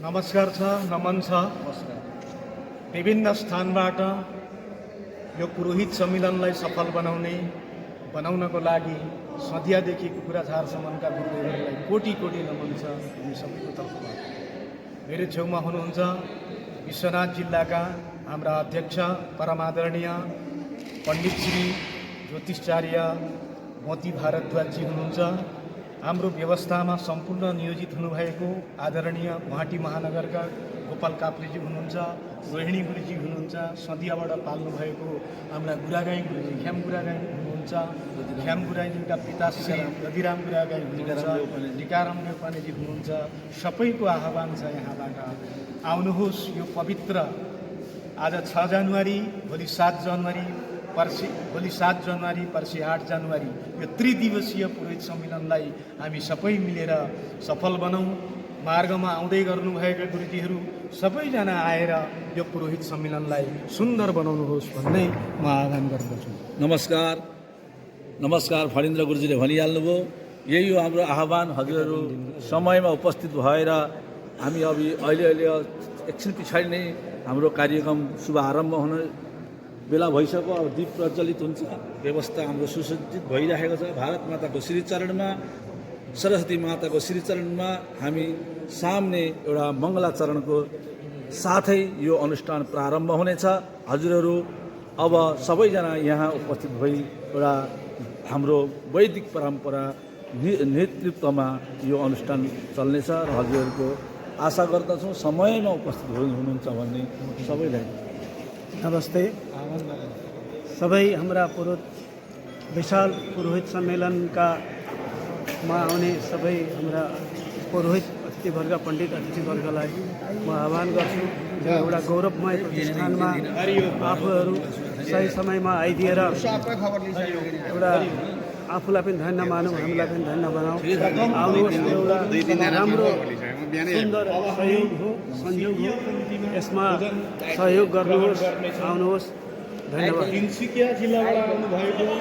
नमस्कार छ, नमन छ। विभिन्न स्थानबाट यो पुरोहित सम्मेलनलाई सफल बनाउनको लागि सदियादेखि कुकुराझारसम्मका गुरुदेवहरूलाई कोटी कोटी नमन छ हामी सबैको तर्फबाट। मेरो छेउमा हुनुहुन्छ विश्वनाथ जिल्लाका हाम्रा अध्यक्ष परमादरणीय पण्डित श्री ज्योतिषाचार्य मोती भारद्वाजी हुनुहुन्छ। हाम्रो व्यवस्थामा सम्पूर्ण नियोजित हुनुभएको आदरणीय गुवाहाटी महानगरका गोपाल काप्लेजी हुनुहुन्छ। रोहिणी गुरुजी हुनुहुन्छ। सदियाबाट पाल्नु भएको हाम्रा गुरागाई गुरुजी ख्याम गुरागाई हुनुहुन्छ। ख्याम गुराईजीका पिता श्री दधिराम गुरागाई हुनुहुन्छ। टिकाराम नेपालीजी हुनुहुन्छ। सबैको आह्वान छ यहाँबाट आउनुहोस्। यो पवित्र आज 6 जनवरी, भोलि 7 जनवरी, भोलि 7 जनवरी, पर्सि 8 जनवरी यो त्रिदिवसीय पुरोहित सम्मेलनलाई हामी सबै मिलेर सफल बनाऊँ। मार्गमा आउँदै गर्नुभएका गुरुजीहरू सबैजना आएर यो पुरोहित सम्मेलनलाई सुन्दर बनाउनुहोस् भन्ने म आह्वान गर्दछु। नमस्कार फणीन्द्र गुरुजीले भनिहाल्नुभयो। यही हो हाम्रो आह्वान। हजुरहरू समयमा उपस्थित भएर हामी अहिले एकछिन पछाडि नै हाम्रो कार्यक्रम शुभारम्भ हुने बेला भइसक्यो। अब दीप प्रज्वलित हुन्छ। व्यवस्था हाम्रो सुसज्जित भइरहेको छ। भारत माताको श्रीचरणमा, सरस्वती माताको श्रीचरणमा हामी सामने एउटा मङ्गलाचरणको साथै यो अनुष्ठान प्रारम्भ हुनेछ। हजुरहरू अब सबैजना यहाँ उपस्थित भई एउटा हाम्रो वैदिक परम्परा नेतृत्वमा यो अनुष्ठान चल्नेछ र हजुरहरूको आशा गर्दछौँ समयमा उपस्थित हुनुहुन्छ भन्ने सबैलाई नमस्ते। सबै हाम्रा विशाल पुरोहित सम्मेलनका आउने सबै हाम्रा पुरोहित अतिथिवर्ग, पण्डित अतिथिवर्गलाई म आह्वान गर्छु। एउटा गौरवमय प्रतिष्ठानमा आफूहरू सही समयमा आइदिएर एउटा आफूलाई पनि धन्य मानौँ, हामीलाई पनि धन्य बनाऊ। आउनुहोस्, एउटा राम्रो सुन्दर सहयोग हो, संयोग हो। यसमा सहयोग गर्नुहोस्, आउनुहोस्। धन्यवाद। तिनसुकिया जिल्लाबाट आउनुभएको